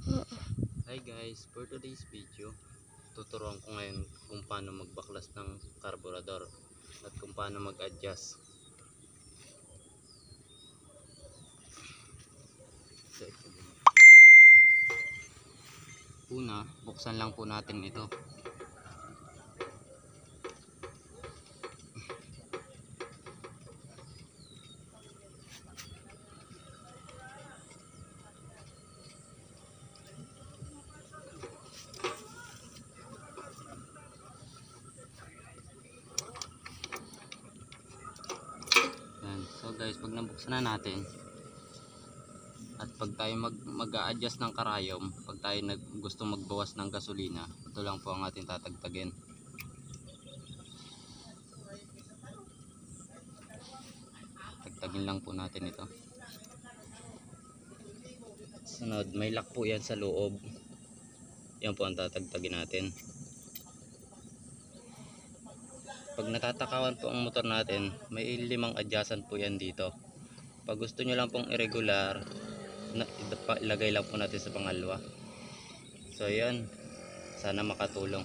Hi guys, for today's video, tuturuan ko ngayon kung paano magbaklas ng carburetor at kung paano mag-adjust. Una, buksan lang po natin ito. So guys, pag nabuksan na natin at pag tayo mag-a-adjust ng karayom, pag tayo gusto magbawas ng gasolina, ito lang po ang ating tatagtagin. Tagtagin lang po natin ito. Sunod, may lock po yan sa loob. Yan po ang tatagtagin natin. Pag natatakawan po ang motor natin, may 5 adjustan po yan dito. Pag gusto nyo lang pong irregular, ilagay lang po natin sa pangalawa. So yan, sana makatulong.